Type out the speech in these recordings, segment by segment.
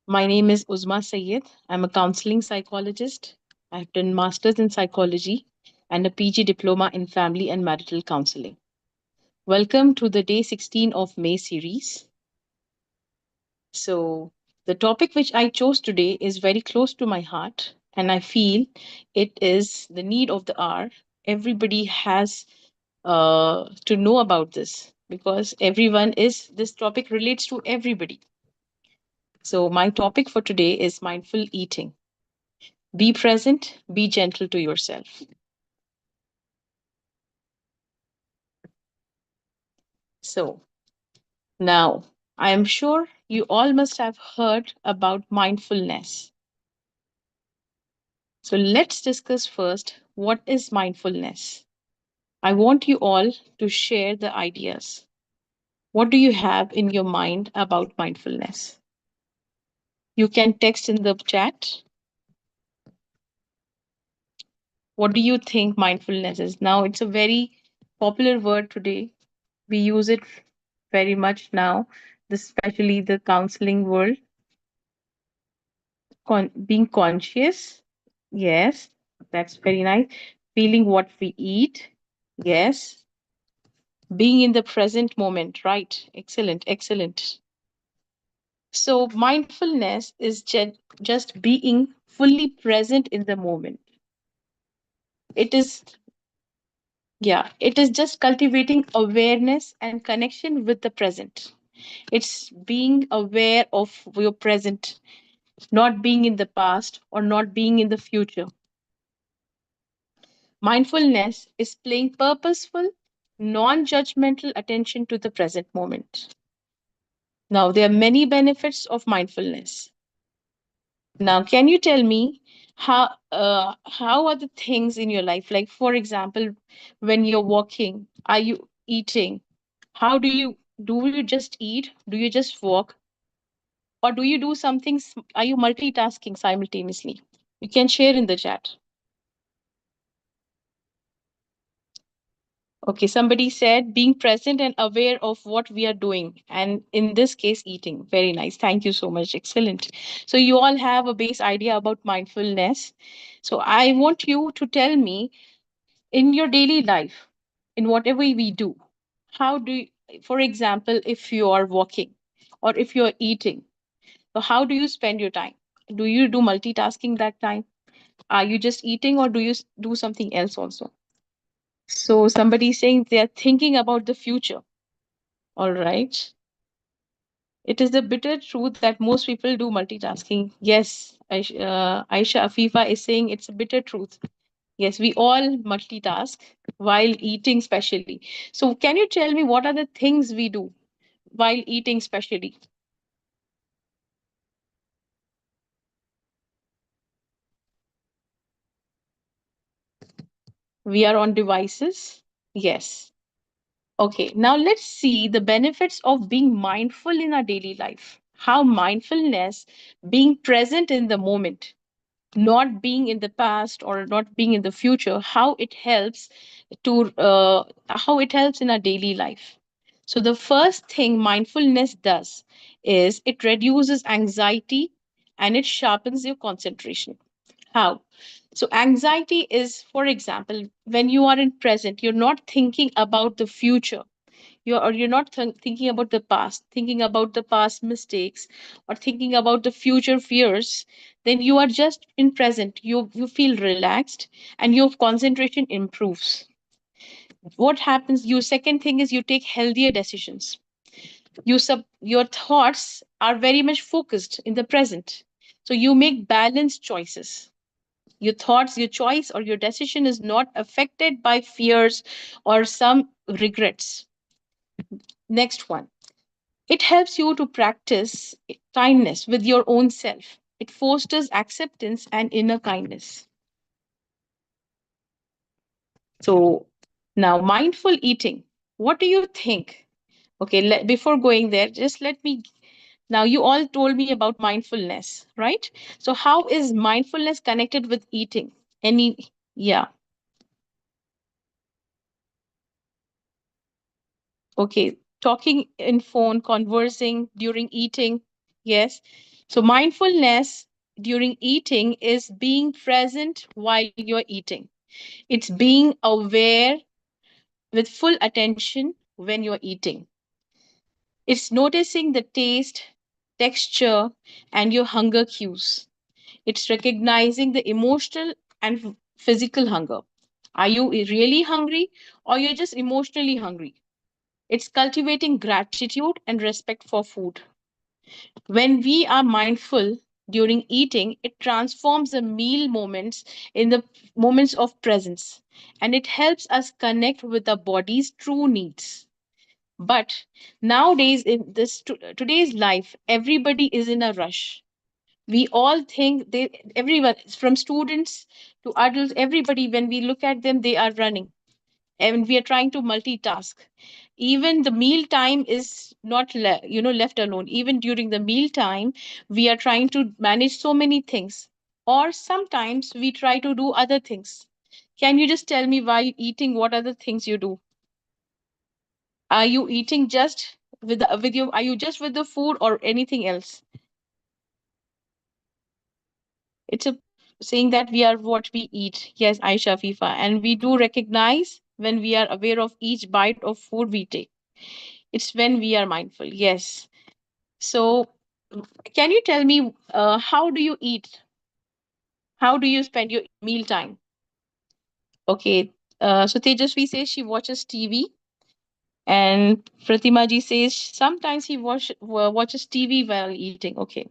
My name is Uzma Syed. I'm a counseling psychologist. I've done masters in psychology and a PG diploma in family and marital counseling. Welcome to the day 16 of May series. So, the topic which I chose today is very close to my heart, and I feel it is the need of the hour. Everybody has to know about this because this topic relates to everybody. So, my topic for today is mindful eating. Be present, be gentle to yourself. So, now I am sure you all must have heard about mindfulness. So, let's discuss first what is mindfulness. I want you all to share the ideas. What do you have in your mind about mindfulness? You can text in the chat. What do you think mindfulness is? Now, it's a very popular word today. We use it very much now, especially the counseling world. Being conscious, yes, that's very nice. Feeling what we eat, yes. Being in the present moment, right? Excellent, excellent. So mindfulness is just being fully present in the moment. It is, yeah, it is just cultivating awareness and connection with the present. It's being aware of your present, not being in the past or not being in the future. Mindfulness is paying purposeful, non judgmental attention to the present moment. Now, there are many benefits of mindfulness. Now, can you tell me how are the things in your life? Like, for example, when you're walking, are you eating? How do you just eat? Do you just walk? Or do you do something? Are you multitasking simultaneously? You can share in the chat. Okay, somebody said being present and aware of what we are doing, and in this case, eating. Very nice. Thank you so much. Excellent. So, you all have a base idea about mindfulness. So, I want you to tell me in your daily life, in whatever we do, how do you, for example, if you are walking or if you're eating, so how do you spend your time? Do you do multitasking that time? Are you just eating or do you do something else also? So somebody is saying they are thinking about the future. All right. It is the bitter truth that most people do multitasking. Yes, Aisha Afifa is saying it's a bitter truth. Yes, we all multitask while eating, especially. So, can you tell me what are the things we do while eating, especially? We are on devices. Yes. Okay, now let's see the benefits of being mindful in our daily life. How mindfulness, being present in the moment, not being in the past or not being in the future, how it helps in our daily life. So the first thing mindfulness does is it reduces anxiety and it sharpens your concentration. How? So anxiety is, for example, when you are in present, you're not thinking about the future, you're not thinking about the past, thinking about the past mistakes or thinking about the future fears. Then you are just in present, you feel relaxed and your concentration improves. What happens, your second thing is you take healthier decisions. Your thoughts are very much focused in the present, so you make balanced choices. Your thoughts, your choice or your decision is not affected by fears or some regrets. Next one, it helps you to practice kindness with your own self. It fosters acceptance and inner kindness. So, now mindful eating. What do you think? Okay, before going there, just let me. Now, you all told me about mindfulness, right? So, how is mindfulness connected with eating? Yeah, okay. Talking in phone, conversing during eating. Yes. So, mindfulness during eating is being present while you're eating, it's being aware with full attention when you're eating, it's noticing the taste, texture, and your hunger cues. It's recognizing the emotional and physical hunger. Are you really hungry or you're just emotionally hungry? It's cultivating gratitude and respect for food. When we are mindful during eating, it transforms the meal moments in the moments of presence, and it helps us connect with the body's true needs. But nowadays, in today's life, everybody is in a rush. We all think everyone from students to adults, everybody, when we look at them, they are running and we are trying to multitask. Even the meal time is not left alone. Even during the meal time, we are trying to manage so many things, or sometimes we try to do other things. Can you just tell me, why eating, what other things you do? Are you eating just with your, are you just with the food or anything else? It's a saying that we are what we eat. Yes, Aisha, Fifa, and we do recognize when we are aware of each bite of food we take. It's when we are mindful. Yes. So, can you tell me, how do you eat? How do you spend your meal time? Okay. So Tejasvi says she watches TV, and Pratima ji says sometimes he watches TV while eating. Okay.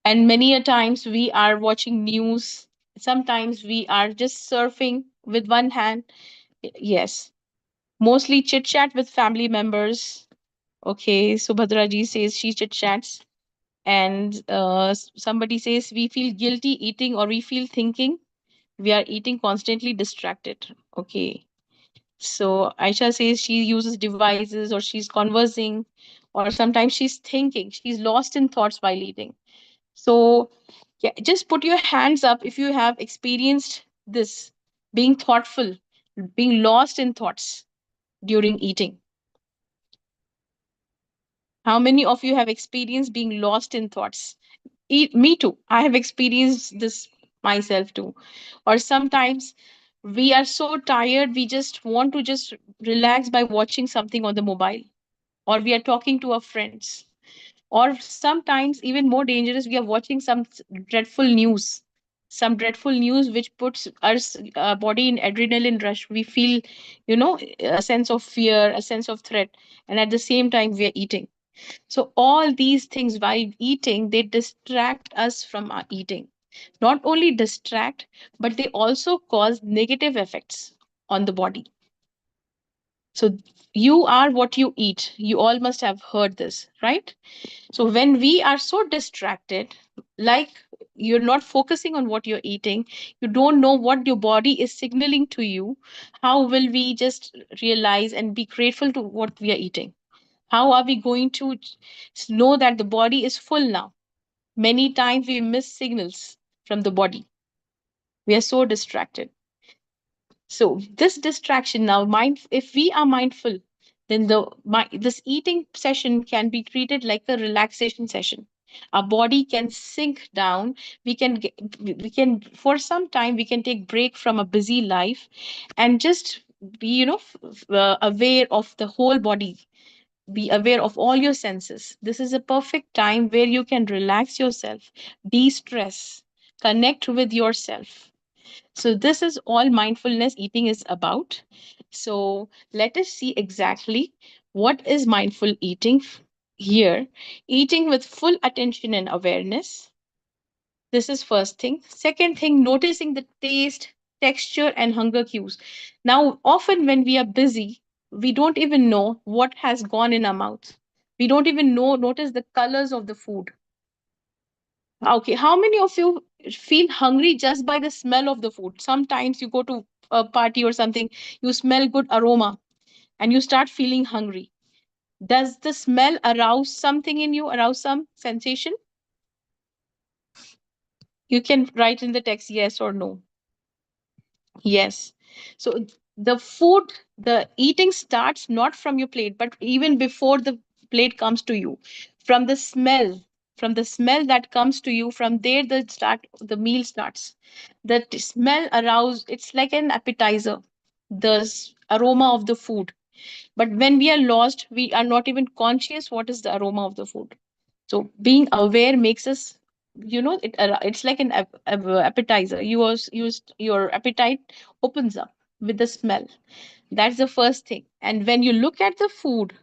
And many a times we are watching news. Sometimes we are just surfing with one hand. Yes. Mostly chit chat with family members. Okay. Subhadra ji says she chit chats. And somebody says we feel guilty eating or we feel thinking. We are eating constantly distracted. Okay. So Aisha says she uses devices or she's conversing or sometimes she's thinking. She's lost in thoughts while eating. So yeah, just put your hands up if you have experienced this, being thoughtful, being lost in thoughts during eating. How many of you have experienced being lost in thoughts? Me too. I have experienced this myself too. Or sometimes we are so tired, we just want to just relax by watching something on the mobile, or we are talking to our friends, or sometimes even more dangerous, we are watching some dreadful news, some dreadful news which puts our body in adrenaline rush. We feel, a sense of fear, a sense of threat, and at the same time we are eating. So all these things while eating, they distract us from our eating. Not only distract, but they also cause negative effects on the body. So you are what you eat. You all must have heard this, right? So when we are so distracted, like you're not focusing on what you're eating, you don't know what your body is signaling to you, how will we just realize and be grateful to what we are eating? How are we going to know that the body is full now? Many times we miss signals from the body. We are so distracted. So this distraction now, if we are mindful, then this eating session can be treated like a relaxation session. Our body can sink down. We can for some time we can take break from a busy life, and just be aware of the whole body. Be aware of all your senses. This is a perfect time where you can relax yourself, de-stress, connect with yourself. So, this is all mindfulness eating is about. So, let us see exactly what is mindful eating here. Eating with full attention and awareness. This is first thing. Second thing, noticing the taste, texture, and hunger cues. Now, often when we are busy, we don't even know what has gone in our mouth. We don't even notice the colors of the food. Okay, how many of you feel hungry just by the smell of the food? Sometimes you go to a party or something, you smell good aroma and you start feeling hungry. Does the smell arouse something in you, arouse some sensation? You can write in the text yes or no. Yes. So the food, the eating starts not from your plate, but even before the plate comes to you, from the smell, from the smell that comes to you, from there the meal starts. The smell arouse, it's like an appetizer, the aroma of the food. But when we are lost, we are not even conscious what is the aroma of the food. So being aware makes us, it's like an appetizer. Your appetite opens up with the smell. That's the first thing. And when you look at the food,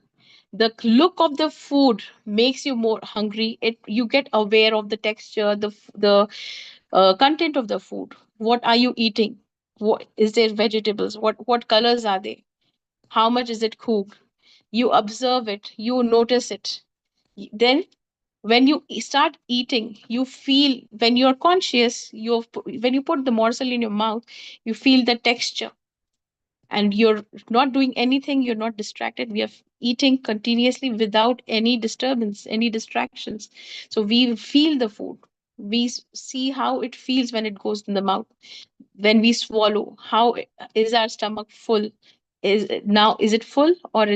the look of the food makes you more hungry. It You get aware of the texture, the content of the food. What are you eating? What is there? Vegetables? What colors are they? How much is it cooked? You observe it, you notice it. Then when you start eating, you feel, when you're conscious, when you put the morsel in your mouth, you feel the texture, and you're not doing anything, you're not distracted. We are eating continuously without any disturbance, any distractions. So we feel the food. We see how it feels when it goes in the mouth. When we swallow, how is our stomach full? Is it full, or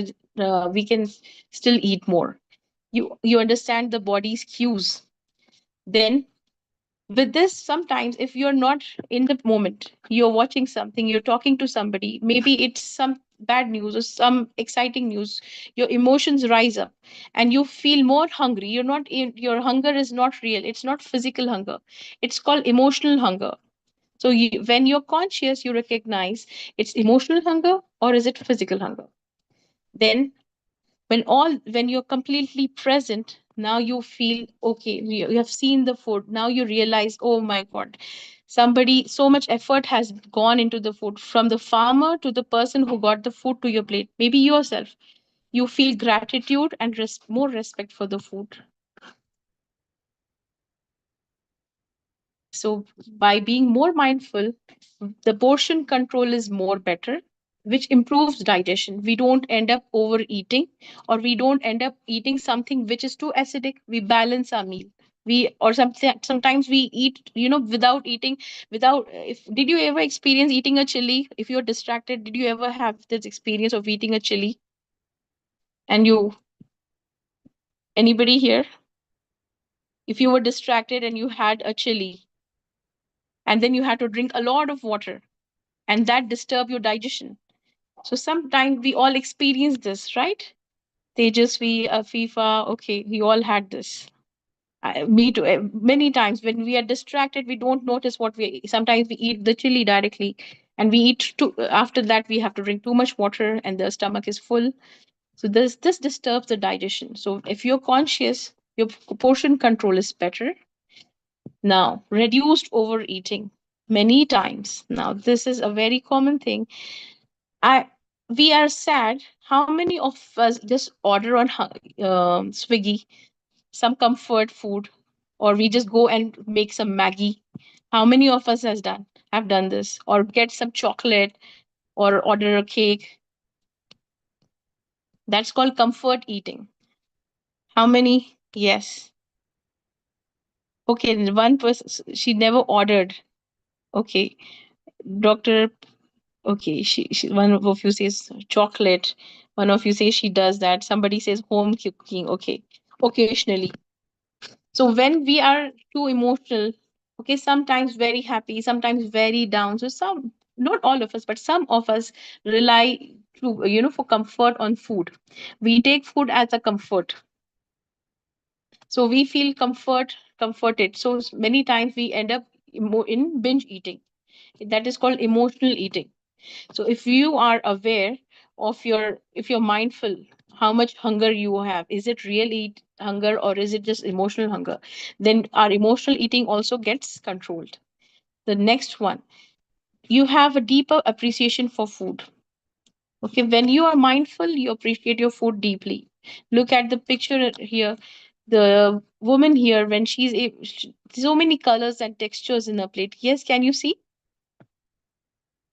we can still eat more? You understand the body's cues. Then with this, sometimes if you're not in the moment, you're watching something, you're talking to somebody, maybe it's some bad news or some exciting news, your emotions rise up and you feel more hungry. Your hunger is not real, it's not physical hunger, it's called emotional hunger. So when you're conscious, you recognize it's emotional hunger or is it physical hunger. Then when you're completely present, now you feel okay, you have seen the food, now you realize, oh my god, somebody, so much effort has gone into the food, from the farmer to the person who got the food to your plate, maybe yourself. You feel gratitude and more respect for the food. So by being more mindful, the portion control is more better, which improves digestion. We don't end up overeating, or we don't end up eating something which is too acidic. We balance our meal. Sometimes we eat, without eating, without if did you ever experience eating a chili? If you're distracted, did you ever have this experience of eating a chili? And anybody here, if you were distracted and you had a chili, and then you had to drink a lot of water, and that disturb your digestion. So sometimes we all experience this, right? Tejasvi, FIFA, okay, we all had this. Me too. Many times when we are distracted, we don't notice what we. Sometimes we eat the chili directly, and we eat too. After that, we have to drink too much water, and the stomach is full. So this disturbs the digestion. So if you're conscious, your portion control is better. Now, reduced overeating many times. Now, this is a very common thing. I We are sad. How many of us just order on Swiggy some comfort food, or we just go and make some Maggie? How many of us have done this, or get some chocolate, or order a cake? That's called comfort eating. How many? Yes. Okay, and one person, she never ordered. Okay, doctor. Okay, she one of you says chocolate, one of you says she does that, somebody says home cooking. Okay, occasionally. So when we are too emotional, okay, sometimes very happy, sometimes very down. So some, not all of us, but some of us rely to, for comfort on food. We take food as a comfort. So we feel comforted. So many times we end up in binge eating. That is called emotional eating. So if you are aware if you're mindful how much hunger you have, is it really hunger or is it just emotional hunger? Then our emotional eating also gets controlled. The next one, you have a deeper appreciation for food. Okay, when you are mindful, you appreciate your food deeply. Look at the picture here. The woman here, when so many colors and textures in her plate. Yes, can you see?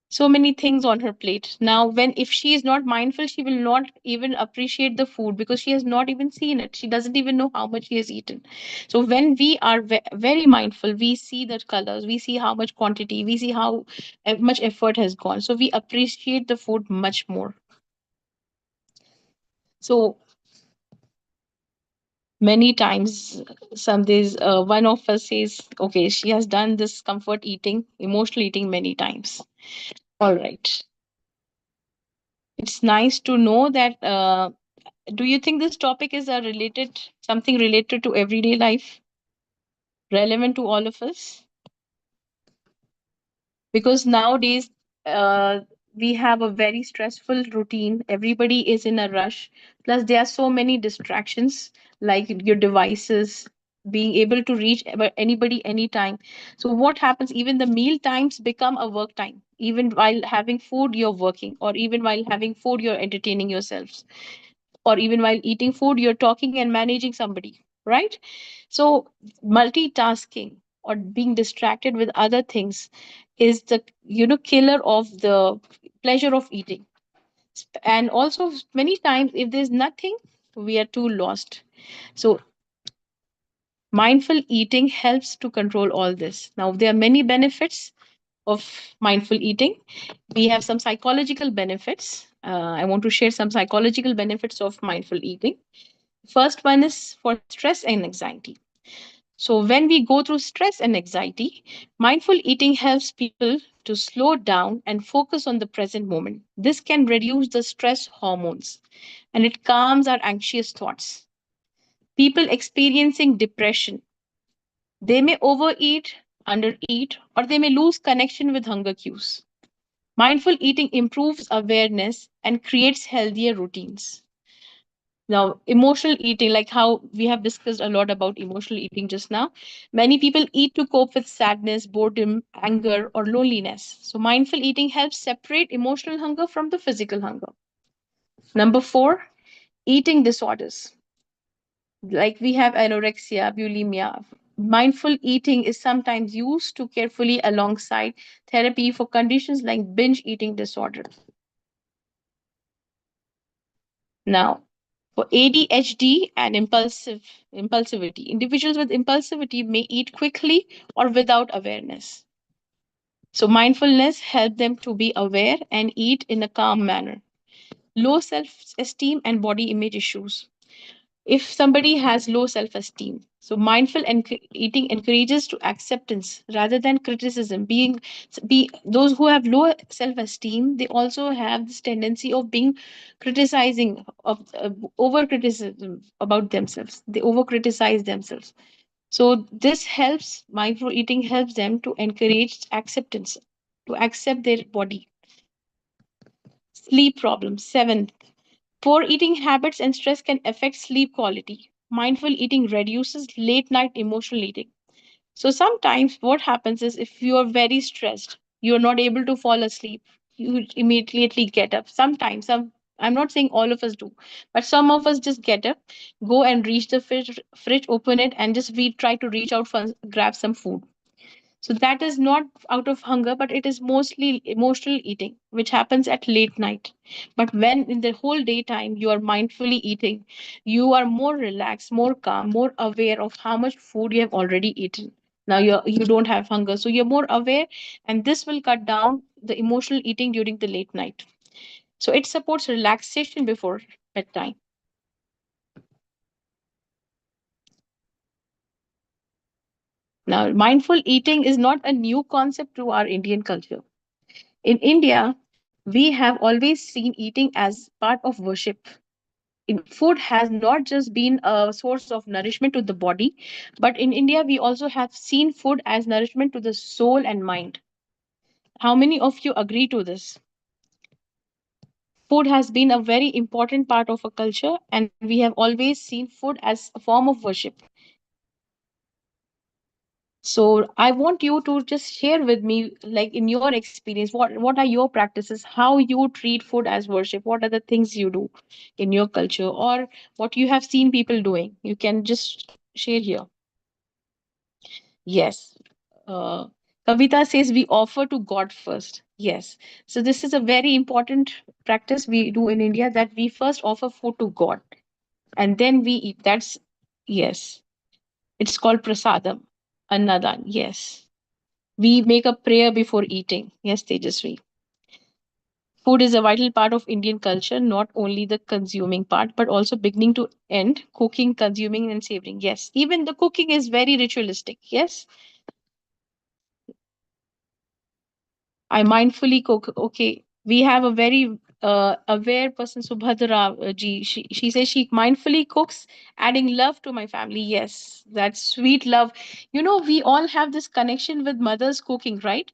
So many things on her plate. Now when if she is not mindful, she will not even appreciate the food because she has not even seen it, she doesn't even know how much she has eaten. So when we are very mindful, we see the colors, we see how much quantity, we see how much effort has gone, so we appreciate the food much more. So Many times, some days, one of us says, okay, she has done this comfort eating, emotional eating many times. All right. It's nice to know that. Do you think this topic is something related to everyday life, relevant to all of us? Because nowadays, uh, we have a very stressful routine. Everybody is in a rush. Plus, there are so many distractions, like your devices, being able to reach anybody anytime. So what happens, even the meal times become a work time. Even while having food you're working, or even while having food you're entertaining yourselves, or even while eating food you're talking and managing somebody, right? So multitasking or being distracted with other things is the killer of the pleasure of eating. And also, many times, if there's nothing, we are too lost. So mindful eating helps to control all this. Now, there are many benefits of mindful eating. We have some psychological benefits. I want to share some psychological benefits of mindful eating. First one is for stress and anxiety. So, when we go through stress and anxiety, mindful eating helps people to slow down and focus on the present moment. This can reduce the stress hormones and it calms our anxious thoughts. People experiencing depression, they may overeat, undereat, or they may lose connection with hunger cues. Mindful eating improves awareness and creates healthier routines. Now, emotional eating, like how we have discussed a lot about emotional eating just now, many people eat to cope with sadness, boredom, anger, or loneliness. So, mindful eating helps separate emotional hunger from the physical hunger. Number four, eating disorders. Like we have anorexia, bulimia. Mindful eating is sometimes used to carefully alongside therapy for conditions like binge eating disorders. Now, for ADHD and impulsivity, individuals with impulsivity may eat quickly or without awareness. So mindfulness helps them to be aware and eat in a calm manner. Low self-esteem and body image issues. If somebody has low self-esteem, so mindful eating encourages to acceptance rather than criticism. Be those who have low self-esteem, they also have this tendency of being criticizing, of over criticism about themselves. They over criticize themselves. So this helps, mindful eating helps them to encourage acceptance, to accept their body. Sleep problems. Seventh, poor eating habits and stress can affect sleep quality. Mindful eating reduces late night emotional eating. So sometimes what happens is, if you are very stressed, you're not able to fall asleep, you immediately get up. Sometimes, I'm not saying all of us do, but some of us just get up, go and reach the fridge, open it, and just we try to reach out for grab some food. So that is not out of hunger, but it is mostly emotional eating, which happens at late night. But when in the whole daytime you are mindfully eating, you are more relaxed, more calm, more aware of how much food you have already eaten. Now you don't have hunger, so you're more aware, and this will cut down the emotional eating during the late night. So it supports relaxation before bedtime. Now, mindful eating is not a new concept to our Indian culture. In India, we have always seen eating as part of worship. Food has not just been a source of nourishment to the body, but in India, we also have seen food as nourishment to the soul and mind. How many of you agree to this? Food has been a very important part of a culture, and we have always seen food as a form of worship. So I want you to just share with me, like in your experience, what are your practices, how you treat food as worship, what are the things you do in your culture, or what you have seen people doing. You can just share here. Yes. Uh, Kavita says we offer to God first. Yes. So this is a very important practice we do in India, that we first offer food to God and then we eat. That's yes. It's called prasadam. Annadan. Yes. We make a prayer before eating. Yes, Tejasvi. Food is a vital part of Indian culture, not only the consuming part, but also beginning to end, cooking, consuming, and savoring. Yes, even the cooking is very ritualistic. Yes, I mindfully cook. Okay, we have a very aware person, Subhadra ji. She says she mindfully cooks, adding love to my family. Yes, that's sweet love. You know, we all have this connection with mother's cooking, right?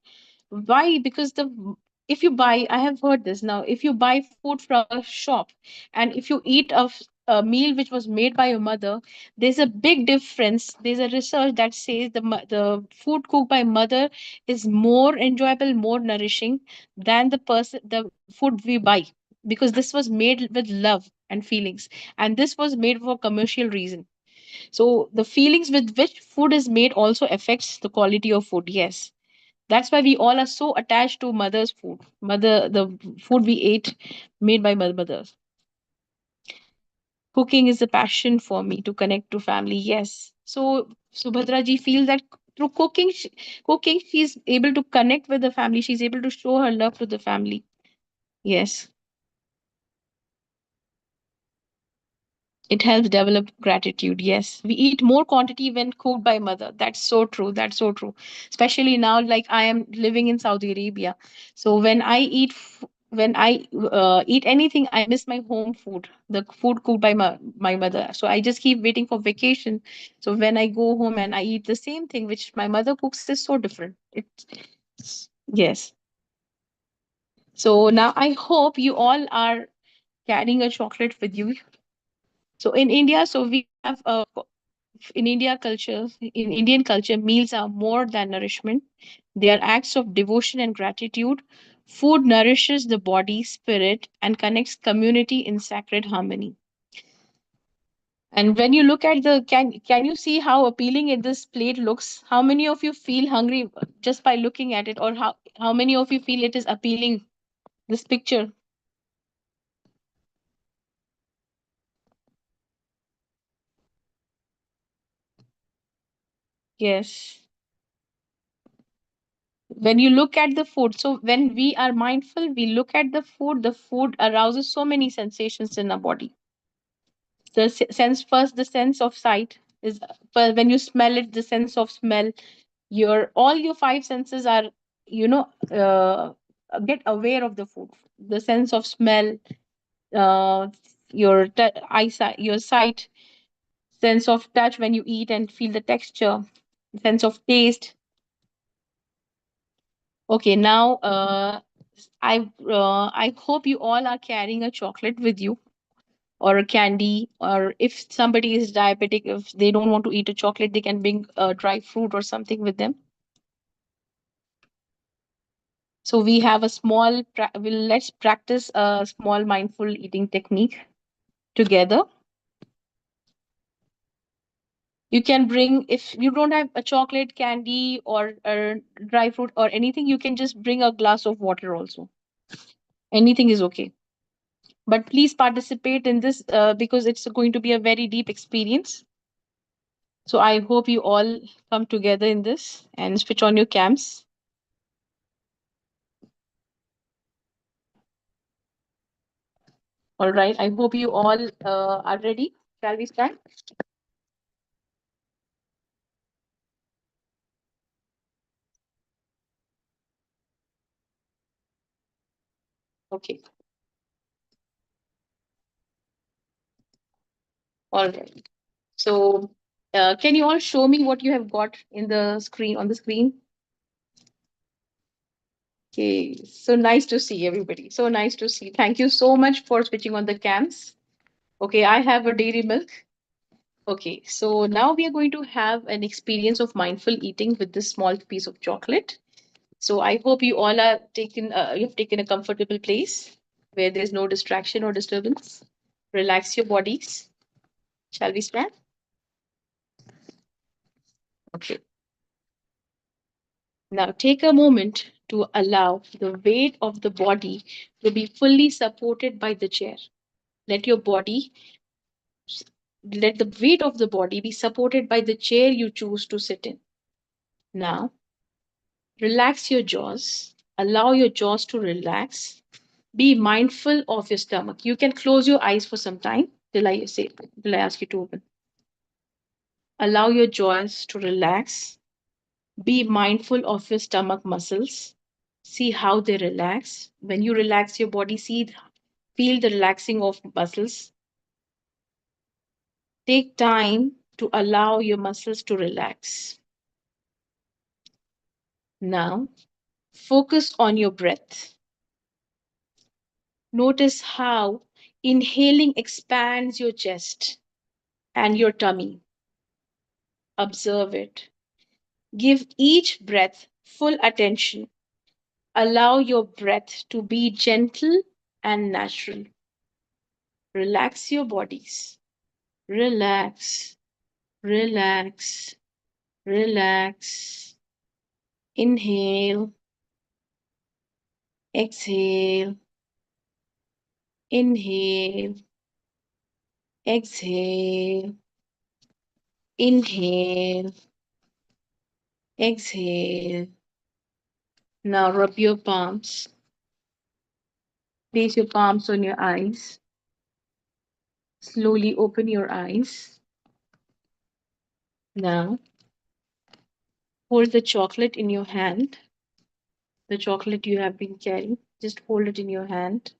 Why? Because the if you buy, I have heard this now, if you buy food from a shop and if you eat a meal which was made by your mother, there's a big difference. There's a research that says the food cooked by mother is more enjoyable, more nourishing than the food we buy, because this was made with love and feelings, and this was made for commercial reason. So the feelings with which food is made also affects the quality of food. Yes, that's why we all are so attached to mother's food, the food we ate made by mothers. Cooking is a passion for me to connect to family. Yes. So Subhadra ji feels that through cooking, she's able to connect with the family. She's able to show her love to the family. Yes. It helps develop gratitude. Yes. We eat more quantity when cooked by mother. That's so true. That's so true. Especially now, like I am living in Saudi Arabia. So when I eat anything, I miss my home food, the food cooked by my mother. So I just keep waiting for vacation. So when I go home and I eat the same thing which my mother cooks is so different. Yes. So now I hope you all are carrying a chocolate with you. So in India, so we have in Indian culture, meals are more than nourishment. They are acts of devotion and gratitude. Food nourishes the body, spirit, and connects community in sacred harmony. And when you look at the can you see how appealing this plate looks? How many of you feel hungry just by looking at it, or how many of you feel it is appealing? This picture, yes. When you look at the food, so when we are mindful, we look at the food arouses so many sensations in our body. Sense first, the sense of sight is when you smell it, the sense of smell. Your all your five senses are, you know, get aware of the food. The sense of smell, uh, eyesight, your sight, sense of touch when you eat and feel the texture, sense of taste. Okay, now I hope you all are carrying a chocolate with you or a candy, or if somebody is diabetic, if they don't want to eat a chocolate, they can bring a dry fruit or something with them. So we have a let's practice a small mindful eating technique together. You can bring, if you don't have a chocolate, candy, or a dry fruit or anything, you can just bring a glass of water also. Anything is okay. But please participate in this because it's going to be a very deep experience. So I hope you all come together in this and switch on your cams. All right. I hope you all are ready. Shall we start? Okay. All right. So, can you all show me what you have got in the screen on the screen? Okay. So nice to see everybody. So nice to see. Thank you so much for switching on the cams. Okay. I have a dairy milk. Okay. So now we are going to have an experience of mindful eating with this small piece of chocolate. So I hope you all are you've taken a comfortable place where there's no distraction or disturbance. Relax your bodies. Shall we start? Okay. Now take a moment to allow the weight of the body to be fully supported by the chair. Let your body, let the weight of the body be supported by the chair you choose to sit in. Now relax your jaws. Allow your jaws to relax. Be mindful of your stomach. You can close your eyes for some time till I ask you to open. Allow your jaws to relax. Be mindful of your stomach muscles. See how they relax. When you relax your body, feel the relaxing of muscles. Take time to allow your muscles to relax. Now, focus on your breath. Notice how inhaling expands your chest and your tummy. Observe it. Give each breath full attention. Allow your breath to be gentle and natural. Relax your bodies. Relax, relax, relax. Inhale, exhale, inhale, exhale, inhale, exhale. Now rub your palms. Place your palms on your eyes. Slowly open your eyes. Now hold the chocolate in your hand. The chocolate you have been carrying, just hold it in your hand.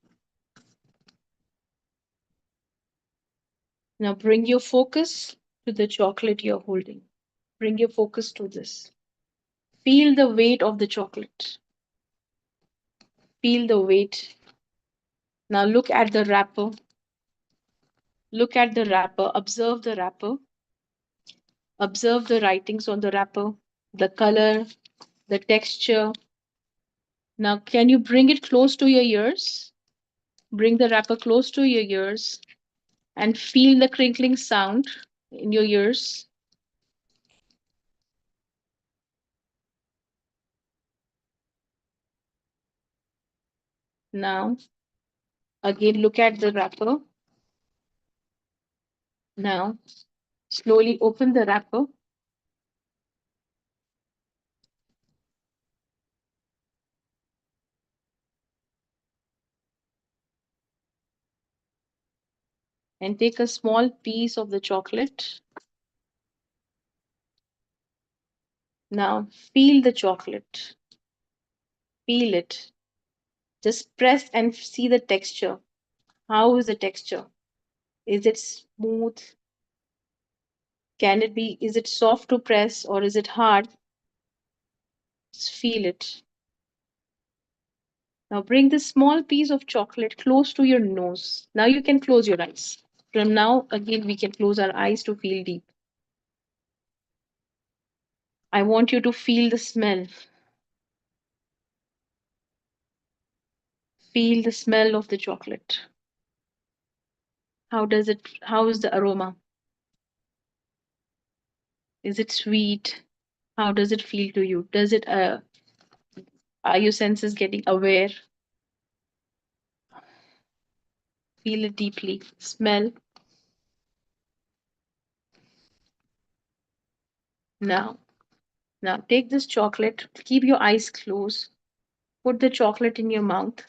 Now bring your focus to the chocolate you're holding. Bring your focus to this. Feel the weight of the chocolate. Feel the weight. Now look at the wrapper. Look at the wrapper. Observe the wrapper. Observe the writings on the wrapper, the color, the texture. Now, can you bring it close to your ears? Bring the wrapper close to your ears and feel the crinkling sound in your ears. Now, again, look at the wrapper. Now, slowly open the wrapper. And take a small piece of the chocolate. Now, feel the chocolate. Feel it. Just press and see the texture. How is the texture? Is it smooth? Can it be, is it soft to press or is it hard? Just feel it. Now bring this small piece of chocolate close to your nose. Now you can close your eyes. From now, again, we can close our eyes to feel deep. I want you to feel the smell. Feel the smell of the chocolate. How is the aroma? Is it sweet? How does it feel to you? Are your senses getting aware? Feel it deeply. Smell. Now, now take this chocolate. Keep your eyes closed. Put the chocolate in your mouth.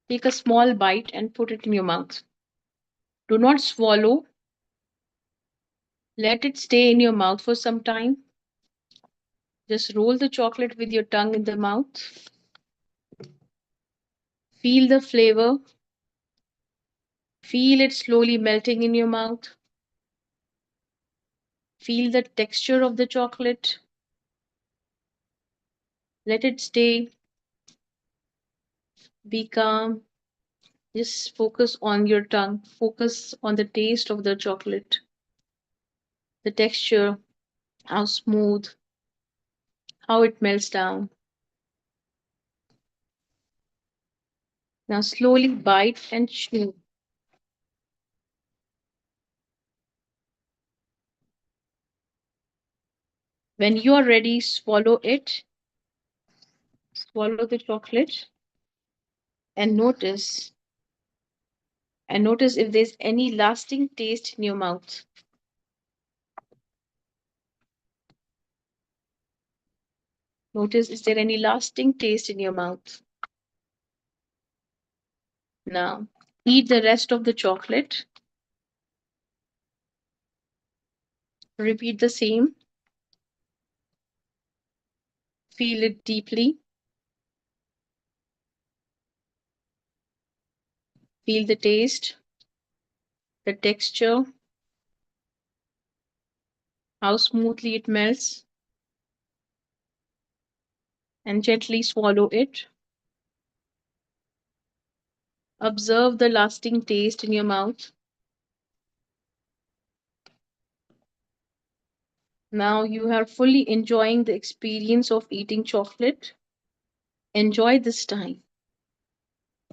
Take a small bite and put it in your mouth. Do not swallow. Let it stay in your mouth for some time. Just roll the chocolate with your tongue in the mouth. Feel the flavor. Feel it slowly melting in your mouth. Feel the texture of the chocolate. Let it stay. Be calm. Just focus on your tongue. Focus on the taste of the chocolate, the texture, how smooth, how it melts down. Now slowly bite and chew. When you are ready, swallow it. Swallow the chocolate and notice if there's any lasting taste in your mouth. Notice, is there any lasting taste in your mouth? Now, eat the rest of the chocolate. Repeat the same. Feel it deeply. Feel the taste, the texture, how smoothly it melts, and gently swallow it. Observe the lasting taste in your mouth. Now you are fully enjoying the experience of eating chocolate. Enjoy this time.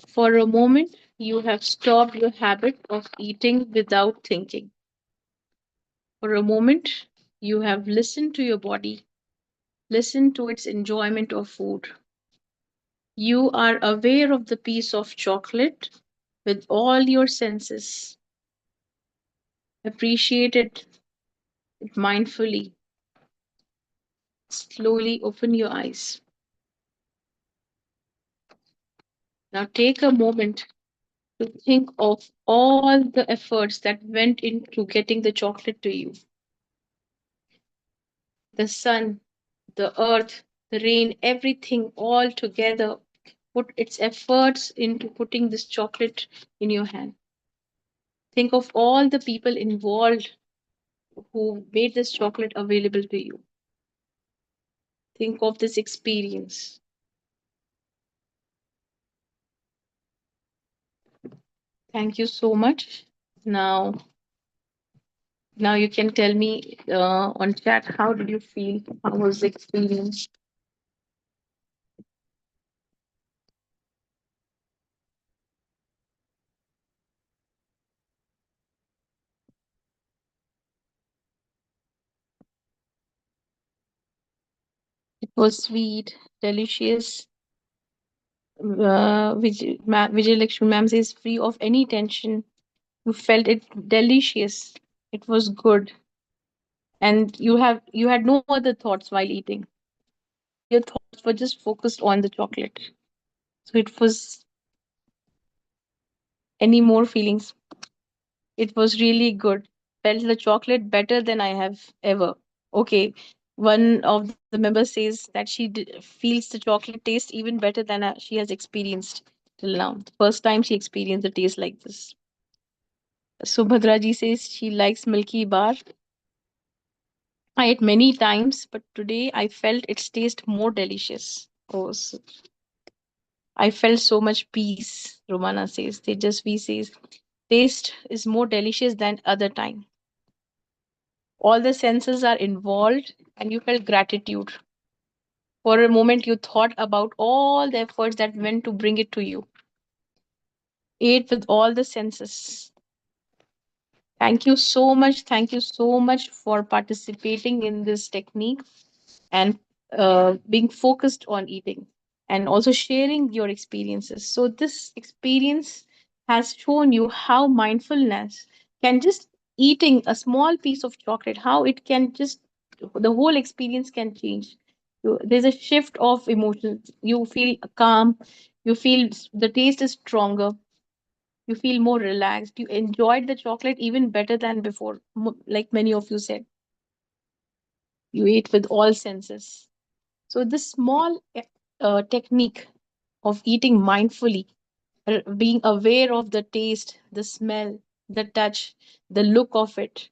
For a moment, you have stopped your habit of eating without thinking. For a moment, you have listened to your body, listened to its enjoyment of food. You are aware of the piece of chocolate with all your senses. Appreciate it mindfully. Slowly open your eyes. Now take a moment to think of all the efforts that went into getting the chocolate to you. The sun, the earth, the rain, everything all together put its efforts into putting this chocolate in your hand. Think of all the people involved who made this chocolate available to you. Think of this experience. Thank you so much. Now, now you can tell me on chat, how did you feel? How was the experience? It was sweet, delicious. Vijay Lakshmi ma'am says free of any tension. You felt it delicious. It was good, and you had no other thoughts while eating. All your thoughts were just focused on the chocolate. So it was any more feelings. It was really good. Felt the chocolate better than I have ever. Okay, one of the members says that feels the chocolate taste even better than she has experienced till now. The first time she experienced a taste like this. Subhadra ji says she likes Milky Bar. I ate many times, but today I felt its taste more delicious. Oh, I felt so much peace, Romana says. Tejasvi says, taste is more delicious than other time. All the senses are involved, and you felt gratitude. For a moment, you thought about all the efforts that went to bring it to you. Ate with all the senses. Thank you so much. Thank you so much for participating in this technique and being focused on eating and also sharing your experiences. So, this experience has shown you how mindfulness can just eating a small piece of chocolate, how it can just the whole experience can change. There's a shift of emotions. You feel calm, you feel the taste is stronger, you feel more relaxed, you enjoyed the chocolate even better than before, like many of you said. You ate with all senses. So, this small technique of eating mindfully, being aware of the taste, the smell, the touch, the look of it,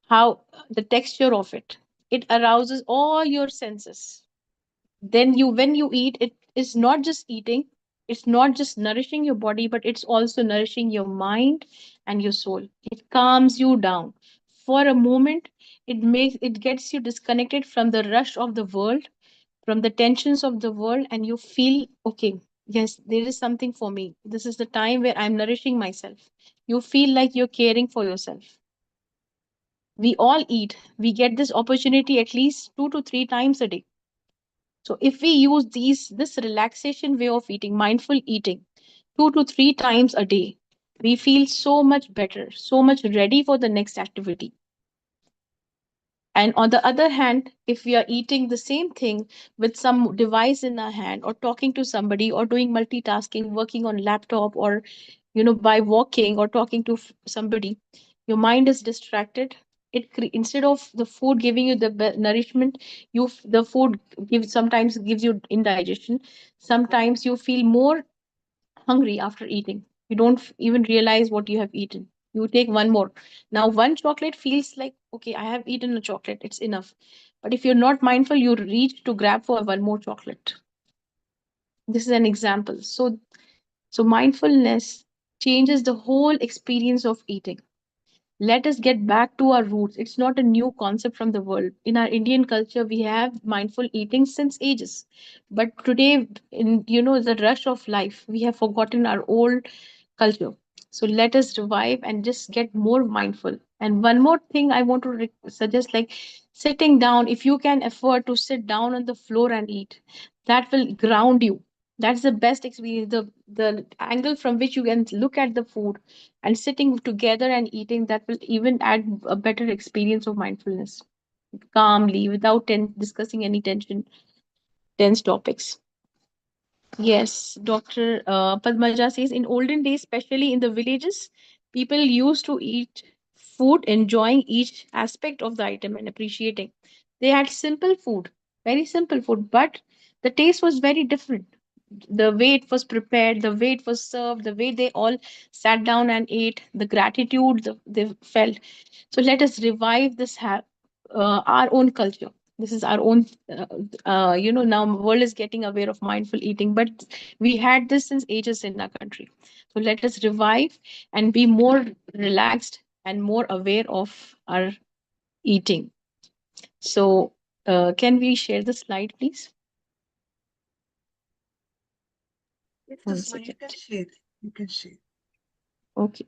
how the texture of it, it arouses all your senses. Then when you eat, it is not just eating, it's not just nourishing your body, but it's also nourishing your mind and your soul. It calms you down. For a moment, it gets you disconnected from the rush of the world, from the tensions of the world, and you feel okay, yes, there is something for me. This is the time where I'm nourishing myself. You feel like you're caring for yourself. We all eat. We get this opportunity at least 2 to 3 times a day. So if we use this relaxation way of eating, mindful eating, 2 to 3 times a day, we feel so much better, so much ready for the next activity. And on the other hand, if we are eating the same thing with some device in our hand, or talking to somebody, or doing multitasking, working on laptop, or by walking or talking to somebody, your mind is distracted. Instead of the food giving you the nourishment, the food gives sometimes gives you indigestion. Sometimes you feel more hungry after eating. You don't even realize what you have eaten. You take one more. Now, one chocolate feels like, okay, I have eaten a chocolate, it's enough. But if you're not mindful, you reach to grab for one more chocolate. This is an example. So mindfulness changes the whole experience of eating. Let us get back to our roots. It's not a new concept from the world. In our Indian culture, we have mindful eating since ages. But today, in the rush of life, we have forgotten our old culture. So let us revive and just get more mindful. And one more thing I want to suggest, like sitting down, if you can afford to sit down on the floor and eat, that will ground you. That's the best experience. The angle from which you can look at the food and sitting together and eating, that will even add a better experience of mindfulness, calmly, without discussing any tense topics. Yes, Dr. Padmaja says in olden days, especially in the villages, people used to eat food, enjoying each aspect of the item and appreciating. They had simple food, very simple food, but the taste was very different. The way it was prepared, the way it was served, the way they all sat down and ate, the gratitude they felt. So let us revive this our own culture. This is our own. Now world is getting aware of mindful eating, but we had this since ages in our country. So let us revive and be more relaxed and more aware of our eating. So can we share the slide, please? Yes, One Usma, you second. can share. You can share. Okay.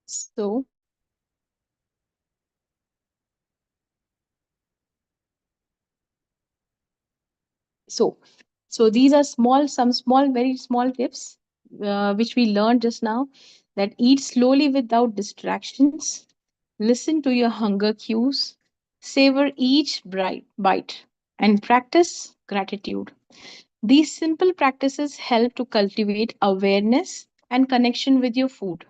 So so so these are some small, very small tips which we learned just now, that eat slowly without distractions, listen to your hunger cues, savor each bright bite, and practice gratitude. These simple practices help to cultivate awareness and connection with your food.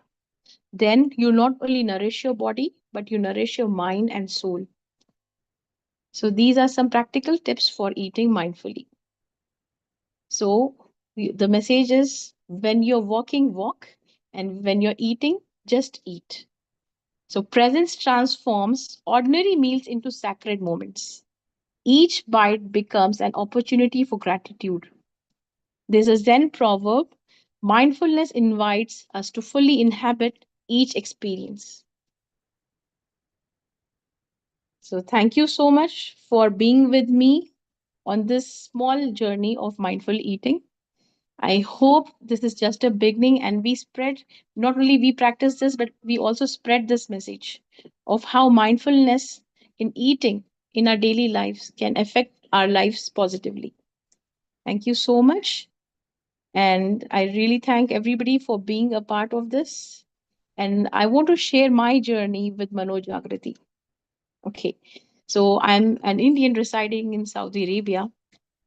Then you not only nourish your body, but you nourish your mind and soul. So these are some practical tips for eating mindfully. So the message is, when you're walking, walk, and when you're eating, just eat. So presence transforms ordinary meals into sacred moments. Each bite becomes an opportunity for gratitude. There's a Zen proverb: mindfulness invites us to fully inhabit each experience. So thank you so much for being with me on this small journey of mindful eating. I hope this is just a beginning, and we spread, not only we practice this, but we also spread this message of how mindfulness in eating in our daily lives can affect our lives positively. Thank you so much. And I really thank everybody for being a part of this. And I want to share my journey with Manojagrithi. Okay. So I'm an Indian residing in Saudi Arabia.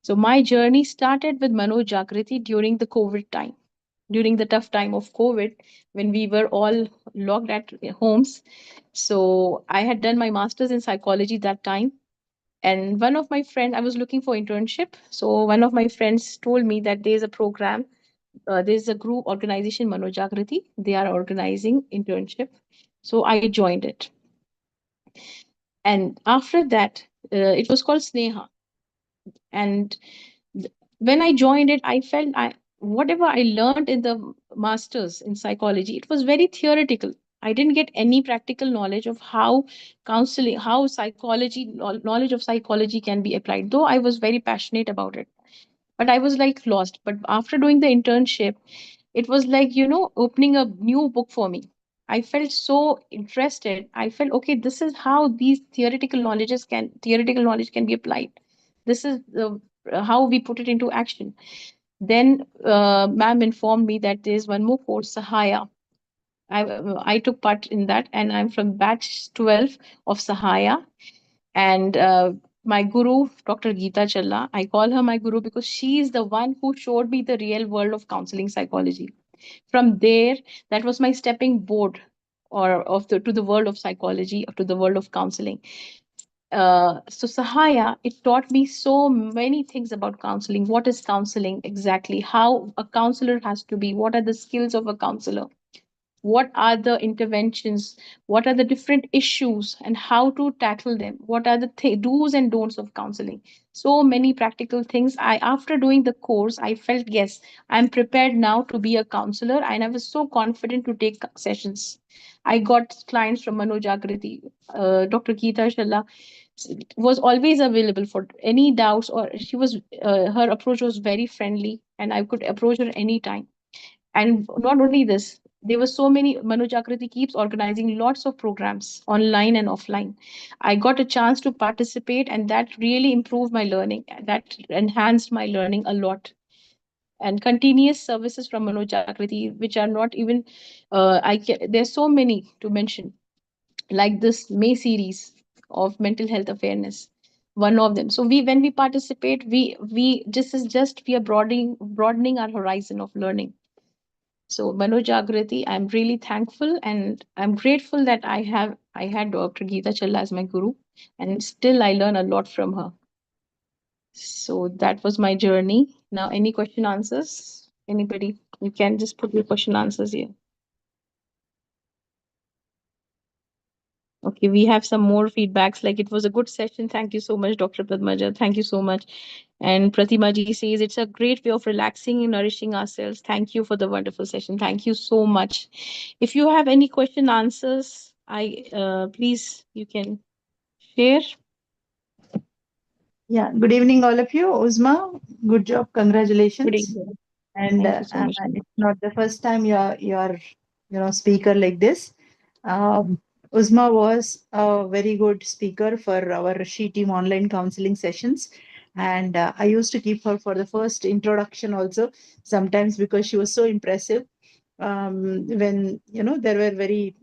So my journey started with Manojagrithi during the COVID time, during the tough time of COVID, when we were all locked at homes. So I had done my master's in psychology that time. And one of my friends, I was looking for internship. So one of my friends told me that there's a program, there's a group organization, Manojagrithi. They are organizing internship. So I joined it. And after that, it was called Sneha. And when I joined it, I felt whatever I learned in the masters in psychology, it was very theoretical. I didn't get any practical knowledge of how counseling, how psychology, knowledge of psychology can be applied. Though I was very passionate about it, but I was like lost. But after doing the internship, it was like, opening a new book for me. I felt so interested. I felt, okay, this is how these theoretical knowledge can be applied. This is the how we put it into action. Then ma'am informed me that there is one more course, Sahaya. I took part in that, and I'm from batch 12 of Sahaya. And my guru, Dr. Geetha Challa, I call her my guru because she is the one who showed me the real world of counseling psychology. From there, that was my stepping board, or of the to the world of psychology, or to the world of counseling. So Sahaya, it taught me so many things about counseling. What is counseling exactly? How a counselor has to be? What are the skills of a counselor? What are the interventions? What are the different issues and how to tackle them? What are the do's and don'ts of counseling? So many practical things. I After doing the course, I felt, yes, I'm prepared now to be a counselor, and I was so confident to take sessions. I got clients from Manojagrithi. Dr. Geetha Shalla was always available for any doubts, or she was her approach was very friendly, and I could approach her anytime. And not only this, there were so many. Manojagrithi keeps organizing lots of programs online and offline. I got a chance to participate, and that really improved my learning. That enhanced my learning a lot. And continuous services from Manojagrithi, which are not even, there's so many to mention, like this May series of mental health awareness. One of them. So when we participate, we just is just we are broadening our horizon of learning. So Manojagrithi, I'm really thankful and I'm grateful that I had Dr. Geetha Challa as my guru, and still I learn a lot from her. So that was my journey. Now, any question answers? Anybody? You can just put your question answers here. Okay, we have some more feedbacks. Like, it was a good session. Thank you so much, Dr. Padmaja. Thank you so much. And Pratima ji says it's a great way of relaxing and nourishing ourselves. Thank you for the wonderful session. Thank you so much. If you have any question answers, I please you can share. Yeah, good evening, all of you. Uzma, good job, Good congratulations. evening. And Thank you so much, ma'am. it's not the first time you're speaker like this. Um, Uzma was a very good speaker for our She Team online counseling sessions, and I used to keep her for the first introduction also. Sometimes because she was so impressive. When there were very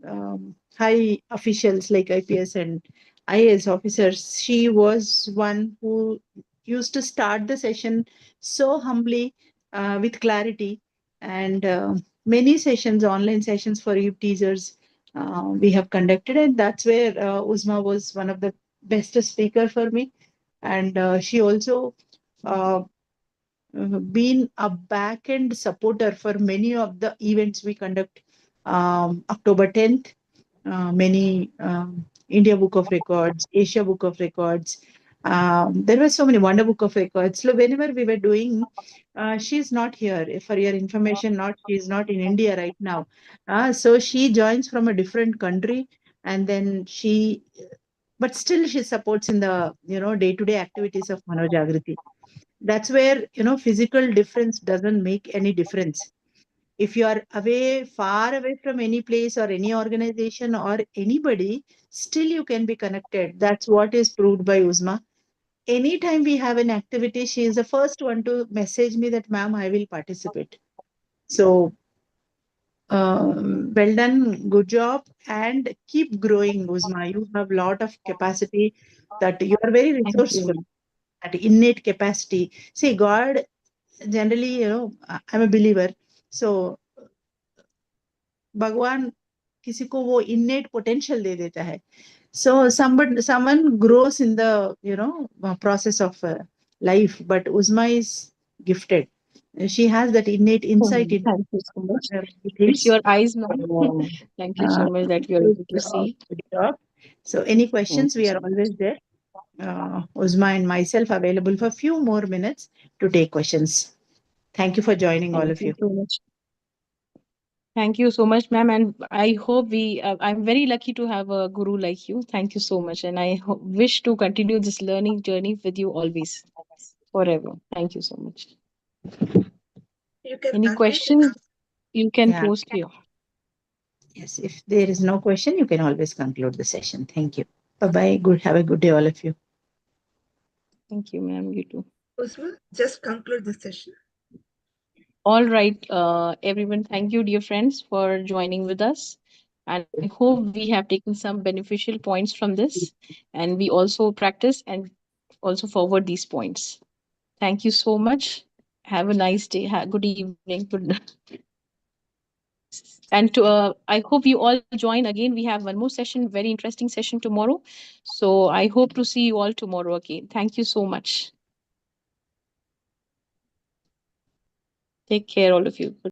high officials like IPS and IAS officers, she was one who used to start the session so humbly, with clarity, and many sessions, online sessions for you teasers, we have conducted, and that's where Uzma was one of the best speaker for me, and she also uh, been a back end supporter for many of the events we conduct. October 10th, many India Book of Records, Asia Book of Records. There were so many Wonder Book of Records. So whenever we were doing, she's not here. For your information, not she's not in India right now. So she joins from a different country, and then but still she supports in the day-to-day activities of Manojagrithi. That's where physical difference doesn't make any difference. If you are away, far away from any place or any organization or anybody, still you can be connected. That's what is proved by Uzma. Anytime we have an activity, she is the first one to message me that, ma'am, I will participate. So well done, good job, and keep growing, Uzma. You have a lot of capacity, that you are very Thank resourceful, you. that innate capacity. See, God generally, I'm a believer. So भगवान किसी को वो innate potential दे देता है. So someone grows in the process of life, but Uzma is gifted. She has that innate insight in Thank you so much. It's things. your eyes, ma'am. So, Thank you so much that you're good able to job, see. good job. So any Thank questions, you we so are much. always there. Uzma and myself available for few more minutes to take questions. Thank you for joining, all Thank of you you. so much. Thank you so much, ma'am. And I hope I'm very lucky to have a guru like you. Thank you so much. And I wish to continue this learning journey with you always, forever. Thank you so much. You can Any unmute. questions you can Yeah. post here? Yes, if there is no question, you can always conclude the session. Thank you. Bye bye. Good. Have a good day, all of you. Thank you, ma'am. You too. Uzma, just conclude the session. All right, everyone. Thank you, dear friends, for joining with us. And I hope we have taken some beneficial points from this, and we also practice and also forward these points. Thank you so much. Have a nice day. Good evening. Good. And to I hope you all join again. We have one more session, very interesting session tomorrow. So I hope to see you all tomorrow again. Thank you so much. Take care, all of you. Goodbye.